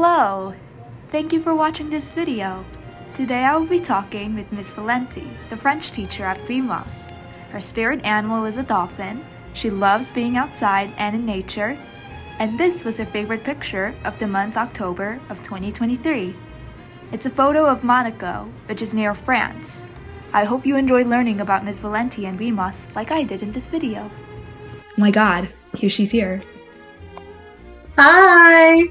Hello! Thank you for watching this video. Today I will be talking with Miss Valenti, the French teacher at BMOS. Her spirit animal is a dolphin, she loves being outside and in nature, and this was her favorite picture of the month October of 2023. It's a photo of Monaco, which is near France. I hope you enjoyed learning about Miss Valenti and BMOS like I did in this video. Oh my god, she's here. Hi.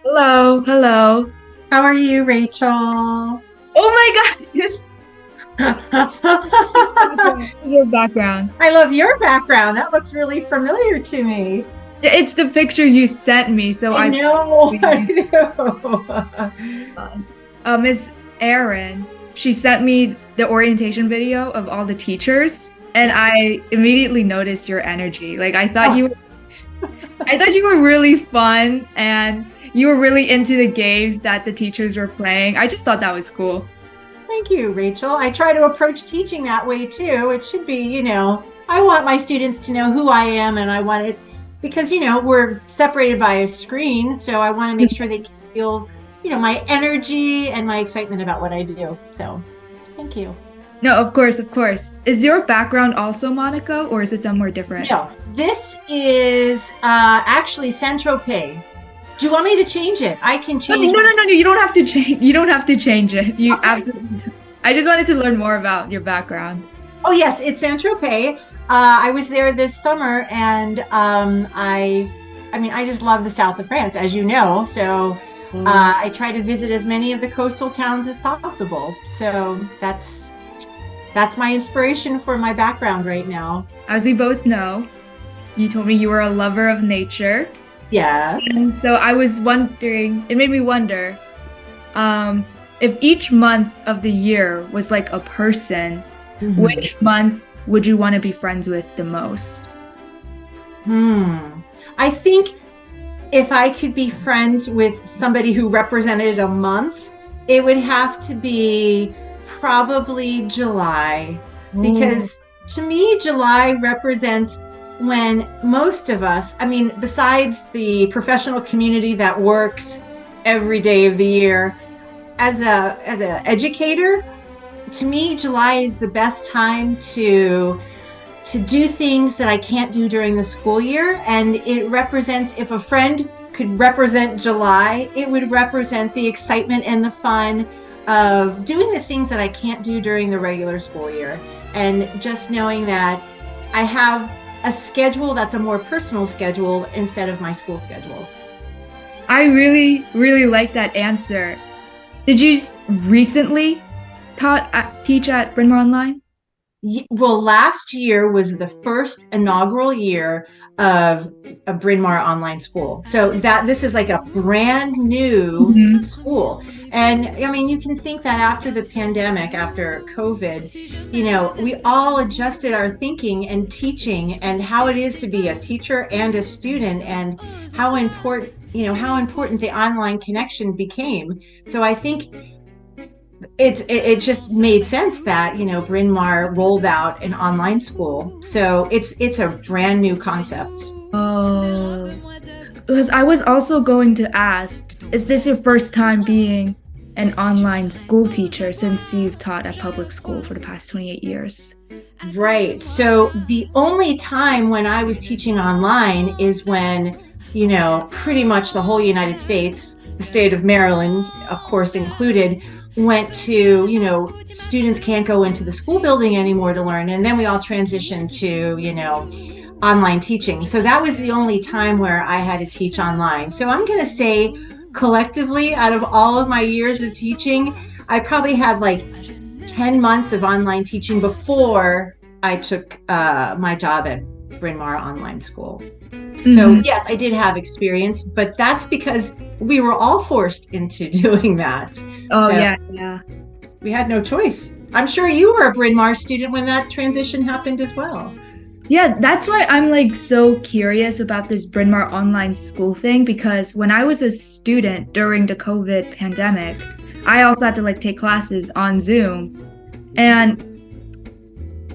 Hello. How are you, Rachel? Oh my god! Your background. I love your background. That looks really familiar to me. It's the picture you sent me, so I know. Miss Erin, she sent me the orientation video of all the teachers, and I immediately noticed your energy. Like I thought you were really fun, and you were really into the games that the teachers were playing. I just thought that was cool. Thank you, Rachel. I try to approach teaching that way too. It should be, I want my students to know who I am, and I want it because, we're separated by a screen. So I want to make sure they can feel, my energy and my excitement about what I do. So thank you. No, of course. Is your background also Monaco, or is it somewhere different? No, this is actually Saint-Tropez. Do you want me to change it? I can change it. No. You don't have to change. You don't have to change it. You absolutely. I just wanted to learn more about your background. Oh yes, it's Saint-Tropez. I was there this summer, and I just love the south of France, as you know. So I try to visit as many of the coastal towns as possible. So that's my inspiration for my background right now. As we both know, you told me you were a lover of nature. Yeah. And so I was wondering, it made me wonder, if each month of the year was like a person, which month would you want to be friends with the most? I think if I could be friends with somebody who represented a month, it would have to be probably July. Because to me, July represents when most of us, besides the professional community that works every day of the year, as an educator, to me, July is the best time to do things that I can't do during the school year. And it represents, if a friend could represent July, it would represent the excitement and the fun of doing the things that I can't do during the regular school year. And just knowing that I have a schedule that's a more personal schedule instead of my school schedule. I really, really like that answer. Did you recently teach at Bryn Mawr Online? Well, last year was the first inaugural year of a Bryn Mawr Online School. So this is like a brand new school. And you can think that after the pandemic, after COVID, we all adjusted our thinking and teaching and how it is to be a teacher and a student, and how important the online connection became. So I think it just made sense that Bryn Mawr rolled out an online school. So it's a brand new concept. Oh, because I was also going to ask, is this your first time being an online school teacher since you've taught at public school for the past 28 years? Right. So the only time when I was teaching online is when, pretty much the whole United States, the state of Maryland, of course, included, went to, students can't go into the school building anymore to learn. And then we all transitioned to, online teaching. So that was the only time where I had to teach online. So I'm going to say collectively, out of all of my years of teaching, I probably had like 10 months of online teaching before I took my job at Bryn Mawr Online School. So yes, I did have experience, but that's because we were all forced into doing that. Oh, so yeah. We had no choice. I'm sure you were a Bryn Mawr student when that transition happened as well. Yeah, that's why I'm like so curious about this Bryn Mawr Online School thing, because when I was a student during the COVID pandemic, I also had to take classes on Zoom, and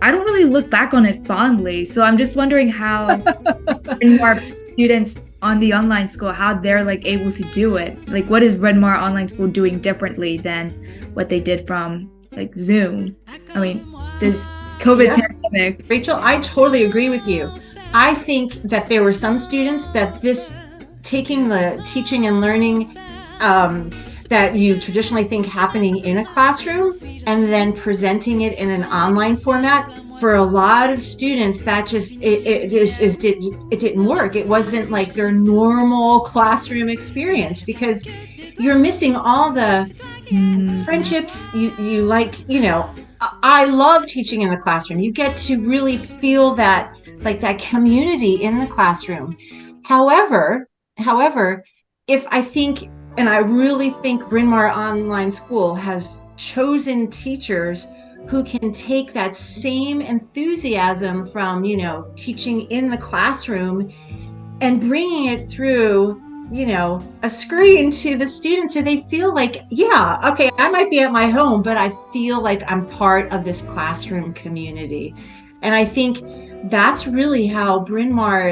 I don't really look back on it fondly. So I'm just wondering how Bryn Mawr students on the online school, how they're like able to do it. Like, what is Bryn Mawr Online School doing differently than what they did from like Zoom? I mean, the COVID pandemic. Rachel, I totally agree with you. I think that there were some students that taking the teaching and learning that you traditionally think happening in a classroom and then presenting it in an online format, for a lot of students that just it didn't work. It wasn't like their normal classroom experience, because you're missing all the friendships you like. I love teaching in the classroom. You get to really feel that, like, that community in the classroom. However, if I think, and I really think Bryn Mawr Online School has chosen teachers who can take that same enthusiasm from, teaching in the classroom and bringing it through, a screen to the students, so they feel like, yeah, okay, I might be at my home, but I feel like I'm part of this classroom community. And I think that's really how Bryn Mawr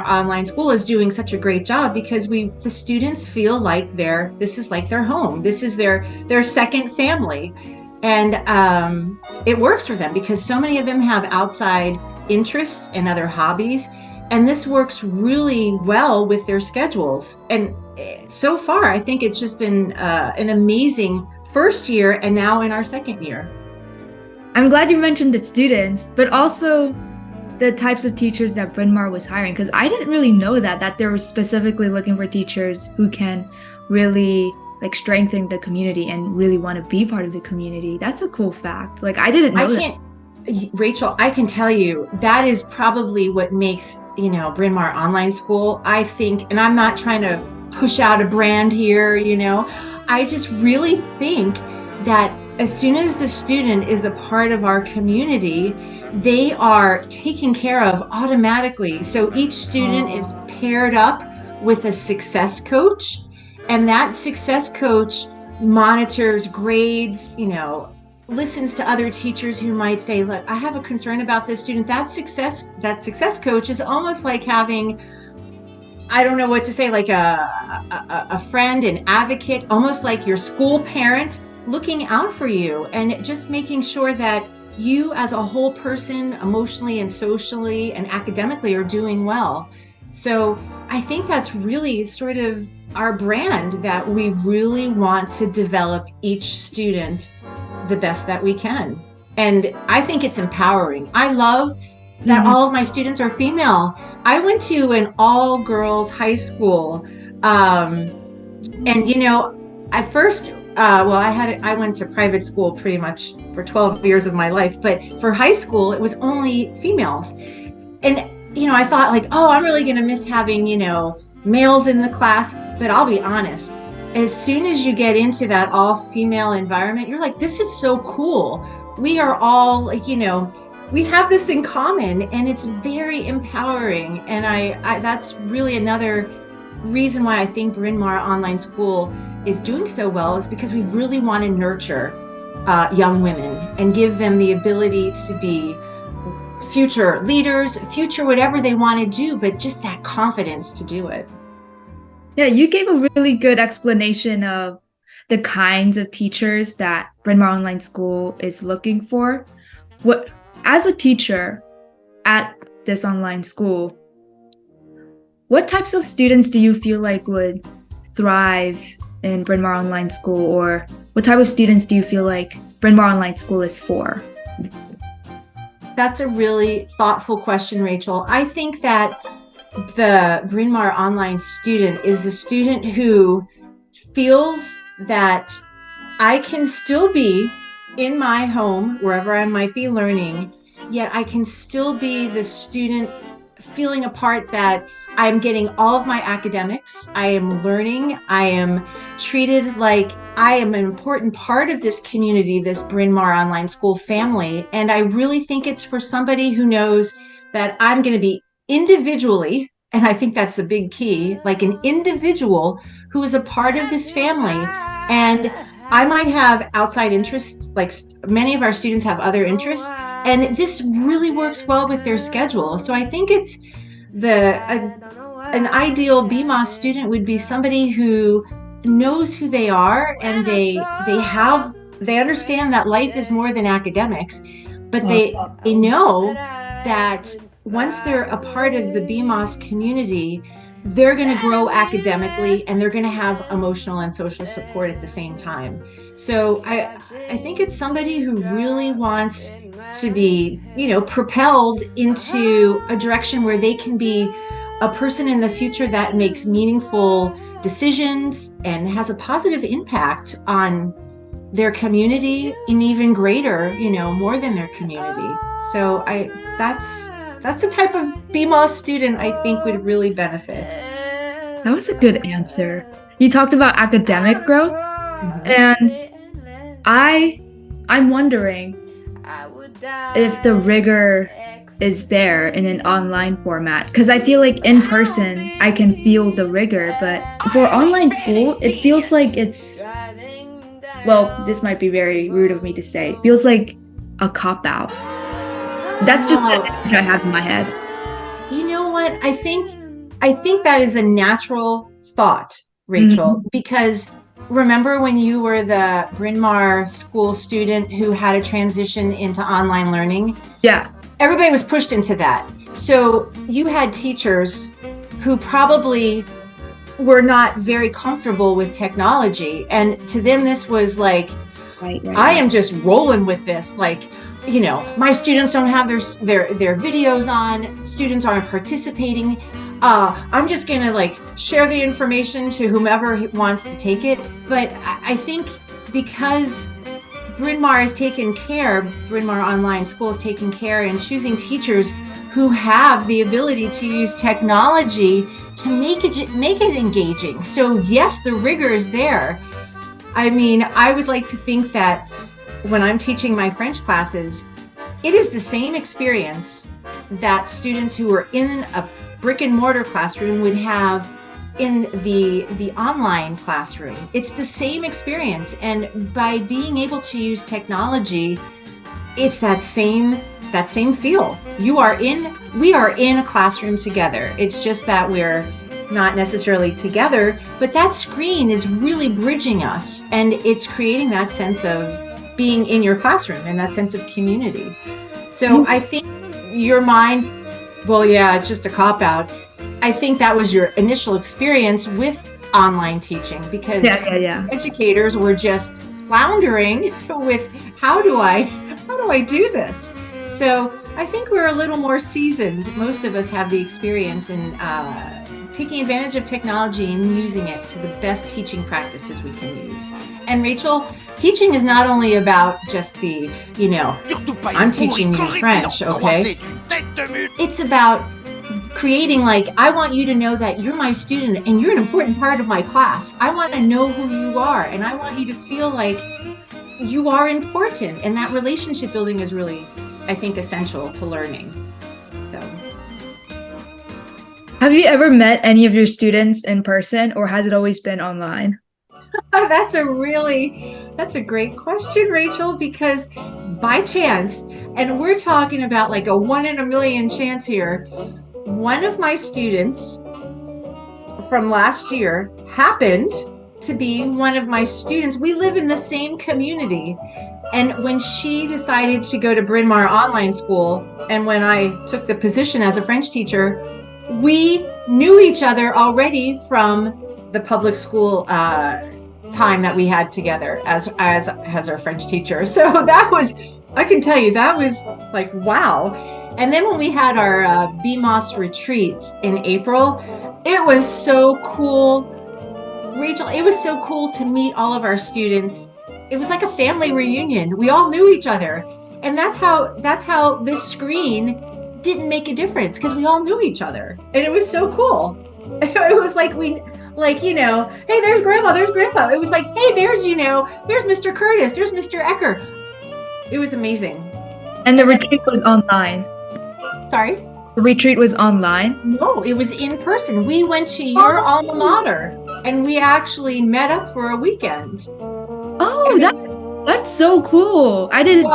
Online School is doing such a great job, because the students feel like this is like their home. This is their second family. And it works for them, because so many of them have outside interests and other hobbies. And this works really well with their schedules. And so far, I think it's just been an amazing first year, and now in our second year. I'm glad you mentioned the students, but also the types of teachers that Bryn Mawr was hiring, because I didn't really know that they were specifically looking for teachers who can really like strengthen the community and really want to be part of the community. That's a cool fact. Like, I didn't know that. Rachel, I can tell you that is probably what makes, Bryn Mawr Online School, I think, and I'm not trying to push out a brand here, I just really think that as soon as the student is a part of our community, they are taken care of automatically. So each student is paired up with a success coach, and that success coach monitors grades, listens to other teachers who might say, look, I have a concern about this student. That success coach is almost like having, I don't know what to say, like a friend, an advocate, almost like your school parent, looking out for you and just making sure that you as a whole person, emotionally and socially and academically, are doing well. So I think that's really sort of our brand, that we really want to develop each student the best that we can. And I think it's empowering. I love that all of my students are female. I went to an all-girls high school. And, at first, I went to private school pretty much for 12 years of my life, but for high school, it was only females. And, I thought like, oh, I'm really going to miss having, males in the class. But I'll be honest, as soon as you get into that all-female environment, you're like, this is so cool. We are all like, we have this in common, and it's very empowering. And I that's really another reason why I think Bryn Mawr Online School is doing so well, is because we really want to nurture young women and give them the ability to be future leaders, future whatever they want to do, but just that confidence to do it. Yeah, you gave a really good explanation of the kinds of teachers that Bryn Mawr Online School is looking for. As a teacher at this online school, what types of students do you feel like would thrive in Bryn Mawr Online School, or what type of students do you feel like Bryn Mawr Online School is for? That's a really thoughtful question, Rachel. I think that the Bryn Mawr Online student is the student who feels that I can still be in my home, wherever I might be learning, yet I can still be the student feeling a part, that I'm getting all of my academics, I am learning, I am treated like I am an important part of this community, this Bryn Mawr Online School family. And I really think it's for somebody who knows that I'm going to be individually, and I think that's a big key, like an individual who is a part of this family. And I might have outside interests, like many of our students have other interests, and this really works well with their schedule. So I think it's an ideal BMOS student would be somebody who knows who they are, and they understand that life is more than academics, but they know that once they're a part of the BMOS community, they're going to grow academically and they're going to have emotional and social support at the same time. So I think it's somebody who really wants to be, propelled into a direction where they can be a person in the future that makes meaningful decisions and has a positive impact on their community, and even greater, more than their community. So that's the type of BMOS student I think would really benefit. That was a good answer. You talked about academic growth, and I'm wondering if the rigor is there in an online format, because I feel like in person I can feel the rigor, but for online school it feels like it's, well, this might be very rude of me to say, it feels like a cop-out. That's just the image I have in my head. You know what? I think that is a natural thought, Rachel, because remember when you were the Bryn Mawr School student who had a transition into online learning? Yeah. Everybody was pushed into that. So you had teachers who probably were not very comfortable with technology. And to them, this was like, right. I am just rolling with this. Like, my students don't have their videos on, students aren't participating. I'm just going to share the information to whomever wants to take it. But I think because Bryn Mawr Online School is taking care and choosing teachers who have the ability to use technology to make it engaging. So yes, the rigor is there. I mean, I would like to think that when I'm teaching my French classes, it is the same experience that students who are in a brick and mortar classroom would have in the online classroom. It's the same experience, and by being able to use technology, it's that same feel. We are in a classroom together. It's just that we're not necessarily together, but that screen is really bridging us, and it's creating that sense of being in your classroom and that sense of community. So I think your mind, well, yeah, it's just a cop-out. I think that was your initial experience with online teaching, because educators were just floundering with how do I do this? So I think we're a little more seasoned. Most of us have the experience in taking advantage of technology and using it to the best teaching practices we can use. And Rachel, teaching is not only about just the, I'm teaching you French, okay? It's about creating, I want you to know that you're my student and you're an important part of my class. I want to know who you are, and I want you to feel like you are important. And that relationship building is really, I think, essential to learning. So, have you ever met any of your students in person, or has it always been online? That's a great question, Rachel, because by chance, and we're talking about a 1 in a million chance here, one of my students from last year happened to be one of my students. We live in the same community. And when she decided to go to Bryn Mawr Online School, and when I took the position as a French teacher, we knew each other already from the public school time that we had together as our French teacher. So that was, I can tell you, that was wow. And then when we had our BMOS retreat in April, it was so cool. Rachel, it was so cool to meet all of our students. It was like a family reunion. We all knew each other. And that's how this screen didn't make a difference, because we all knew each other. And it was so cool. It was hey, there's grandma, there's grandpa. It was hey, there's Mr. Curtis, there's Mr. Ecker. It was amazing. And the retreat was online. Sorry? The retreat was online? No, it was in person. We went to your alma mater, and we actually met up for a weekend. Oh, that's so cool. I didn't.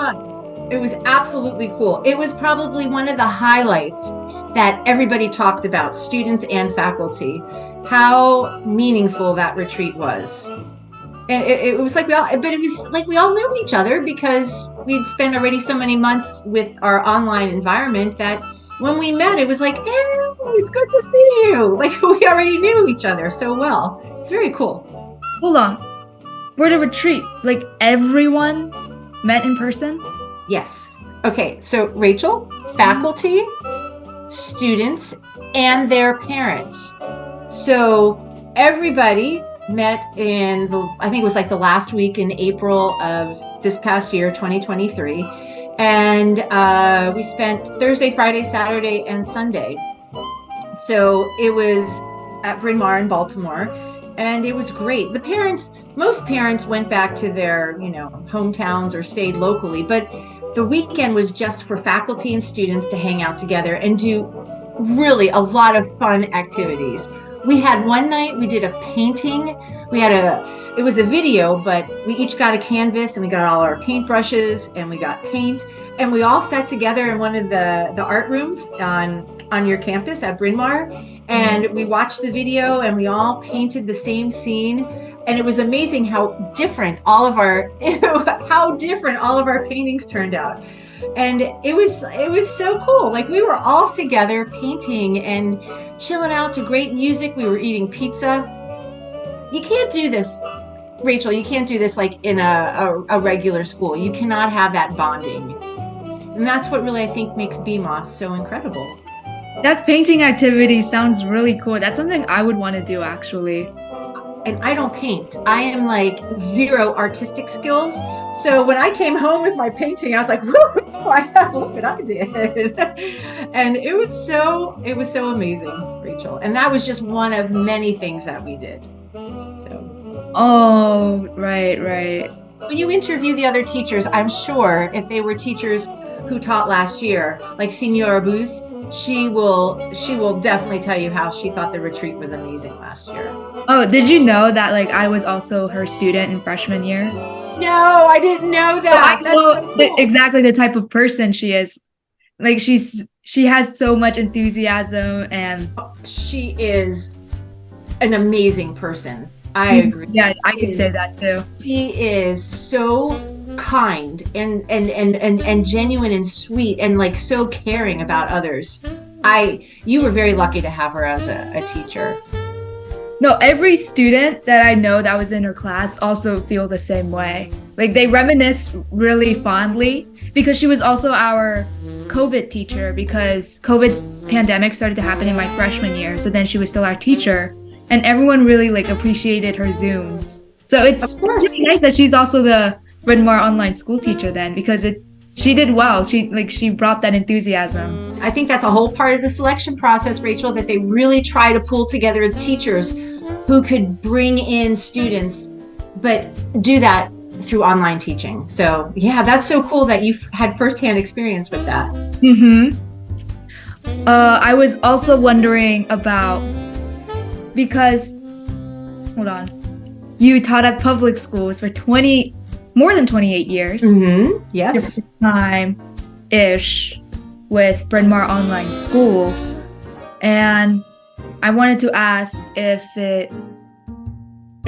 It was absolutely cool. It was probably one of the highlights that everybody talked about, students and faculty, how meaningful that retreat was. And it was like we all knew each other because we'd spent already so many months with our online environment that when we met, it was like, hey, it's good to see you. Like we already knew each other so well. It's very cool. Hold on. For the retreat, like everyone met in person? Yes. Okay. So Rachel, faculty, students, and their parents. So everybody met in I think it was like the last week in April of this past year, 2023. And we spent Thursday, Friday, Saturday, and Sunday. So it was at Bryn Mawr in Baltimore, and it was great. Most parents went back to their, hometowns or stayed locally, but the weekend was just for faculty and students to hang out together and do really a lot of fun activities. We had one night, we did a painting. It was a video, but we each got a canvas and we got all our paintbrushes and we got paint, and we all sat together in one of the art rooms on your campus at Bryn Mawr, and we watched the video and we all painted the same scene. And it was amazing how different all of our paintings turned out. And it was so cool. Like we were all together painting and chilling out to great music. We were eating pizza. You can't do this, Rachel. You can't do this like in a regular school. You cannot have that bonding. And that's what really, I think, makes BMOS so incredible. That painting activity sounds really cool. That's something I would want to do, actually. And I don't paint. I am like zero artistic skills. So when I came home with my painting, I was like, woo, look what I did. And it was so amazing, Rachel. And that was just one of many things that we did. So. Oh, right. When you interview the other teachers, I'm sure if they were teachers who taught last year, like Signora Booz, she will definitely tell you how she thought the retreat was amazing last year. Oh, did you know that like I was also her student in freshman year? No, I didn't know that. So I know exactly the type of person she is. Like she has so much enthusiasm, and she is an amazing person. I agree. Yeah, I could say that too. She is so kind and genuine and sweet and like so caring about others. You were very lucky to have her as a teacher. No, every student that I know that was in her class also feel the same way. Like they reminisce really fondly because she was also our COVID teacher, because COVID pandemic started to happen in my freshman year. So then she was still our teacher, and everyone really like appreciated her Zooms. So it's really nice that she's also the Bryn Mawr Online School teacher then, because she did well. She brought that enthusiasm. I think that's a whole part of the selection process, Rachel, that they really try to pull together teachers who could bring in students, but do that through online teaching. So yeah, that's so cool that you've had firsthand experience with that. I was also wondering about, because, hold on, you taught at public schools for more than 28 years. Yes. Time-ish with Bryn Mawr Online School. And I wanted to ask if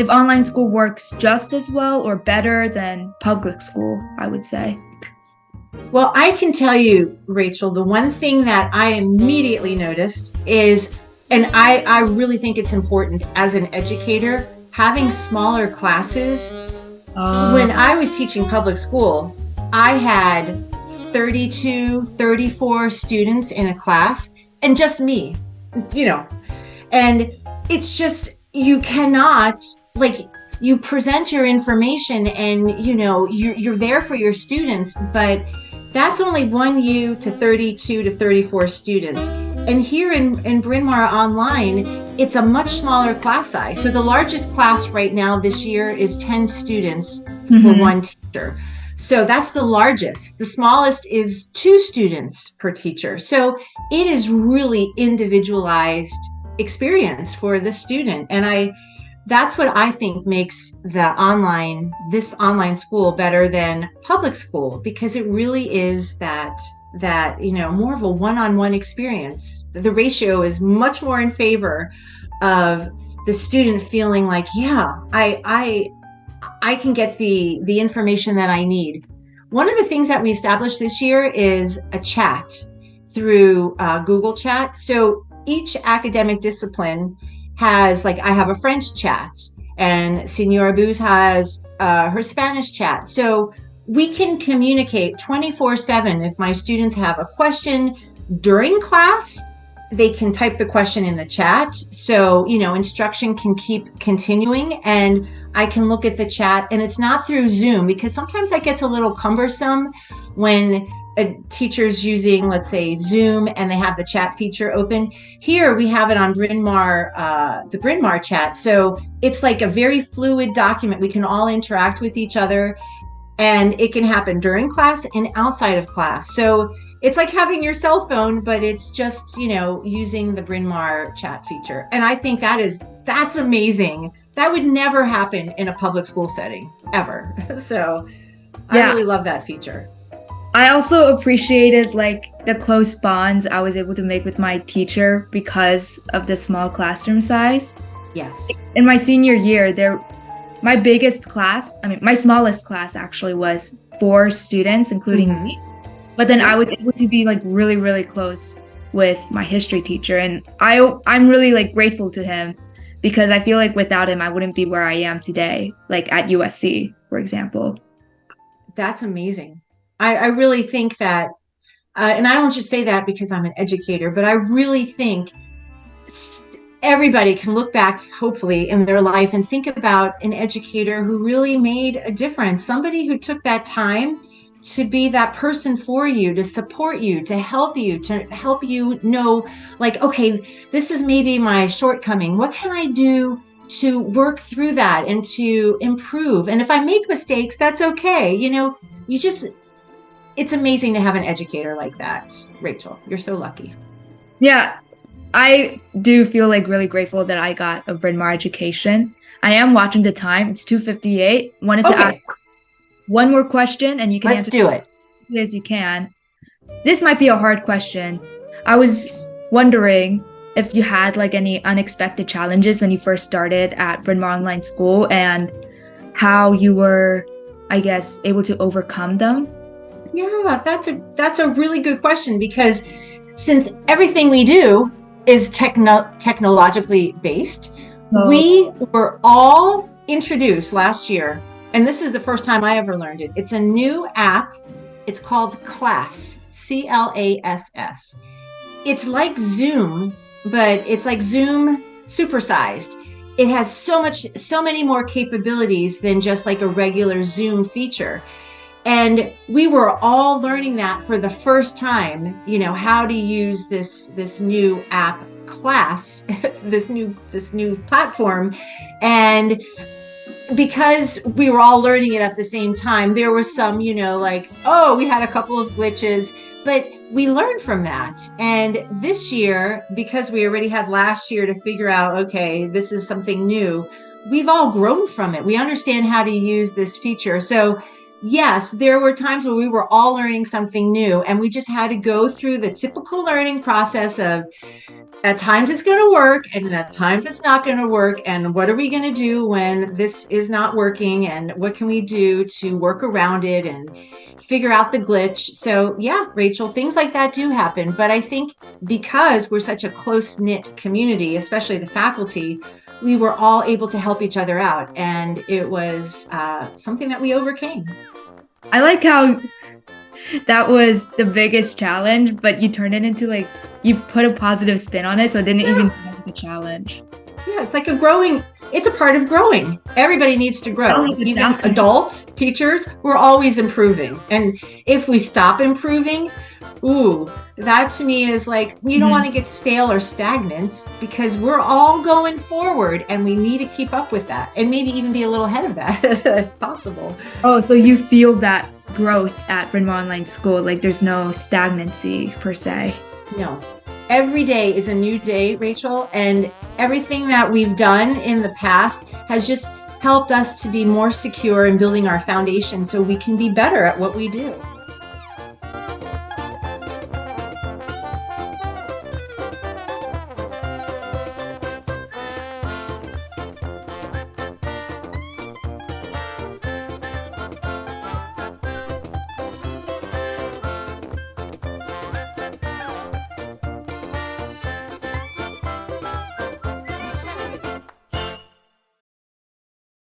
online school works just as well or better than public school, I would say. Well, I can tell you, Rachel, the one thing that I immediately noticed is, and I really think it's important as an educator, having smaller classes. When I was teaching public school, I had 32, 34 students in a class, and just me, and it's just, you cannot, like, you present your information and, you're there for your students, but that's only 1U to 32 to 34 students. And here in Bryn Mawr Online, it's a much smaller class size. So the largest class right now this year is 10 students for one teacher. So that's the largest. The smallest is 2 students per teacher. So it is really individualized experience for the student. And that's what I think makes this online school better than public school, because it really is that that, more of a one-on-one experience. The ratio is much more in favor of the student feeling like, yeah, I can get the information that I need. One of the things that we established this year is a chat through Google Chat. So each academic discipline has, like, I have a French chat, and Senora Booz has her Spanish chat. So we can communicate 24/7. If my students have a question during class, they can type the question in the chat. So, instruction can keep continuing, and I can look at the chat, and it's not through Zoom, because sometimes that gets a little cumbersome when a teacher's using, let's say, Zoom, and they have the chat feature open. Here we have it on Bryn Mawr, the Bryn Mawr chat. So it's like a very fluid document. We can all interact with each other, and it can happen during class and outside of class. So it's like having your cell phone, but it's just, using the Bryn Mawr chat feature. And I think that's amazing. That would never happen in a public school setting, ever. So I really love that feature. I also appreciated the close bonds I was able to make with my teacher because of the small classroom size. Yes. In my senior year, my biggest class, my smallest class actually was 4 students, including me. But then I was able to be really, really close with my history teacher. And I'm really grateful to him, because I feel like without him, I wouldn't be where I am today, at USC, for example. That's amazing. I really think that, and I don't just say that because I'm an educator, but I really think everybody can look back, hopefully, in their life and think about an educator who really made a difference. Somebody who took that time to be that person for you, to support you, to help you know, okay, this is maybe my shortcoming. What can I do to work through that and to improve? And if I make mistakes, that's okay. It's amazing to have an educator like that. Rachel, you're so lucky. Yeah, I do feel really grateful that I got a Bryn Mawr education. I am watching the time. It's 2:58. Wanted to ask one more question, and you can answer do it as you can. This might be a hard question. I was wondering if you had any unexpected challenges when you first started at Bryn Mawr Online School, and how you were, I guess, able to overcome them. Yeah, that's a really good question, because since everything we do is technologically based, we were all introduced last year, and this is the first time I ever learned it. It's a new app. It's called Class, CLASS. It's like Zoom, but it's like Zoom supersized. It has so many more capabilities than just a regular Zoom feature. And we were all learning that for the first time, how to use this new app Class, this new platform. And because we were all learning it at the same time, there was some, we had a couple of glitches, but we learned from that. And this year, because we already had last year to figure out, okay, this is something new, we've all grown from it. We understand how to use this feature. So yes, there were times where we were all learning something new, and we just had to go through the typical learning process of, at times it's going to work, and at times it's not going to work. And what are we going to do when this is not working? And what can we do to work around it and figure out the glitch? So yeah, Rachel, things like that do happen. But I think because we're such a close-knit community, especially the faculty, we were all able to help each other out. And it was something that we overcame. I like how that was the biggest challenge, but you turned it into you put a positive spin on it, so it didn't even feel like a challenge. Yeah, it's it's a part of growing. Everybody needs to grow. Even adults, teachers, we're always improving. And if we stop improving, that to me is we don't want to get stale or stagnant, because we're all going forward and we need to keep up with that, and maybe even be a little ahead of that if possible. Oh, so you feel that growth at Bryn Mawr Online School, there's no stagnancy per se? No. Every day is a new day, Rachel, and everything that we've done in the past has just helped us to be more secure in building our foundation so we can be better at what we do.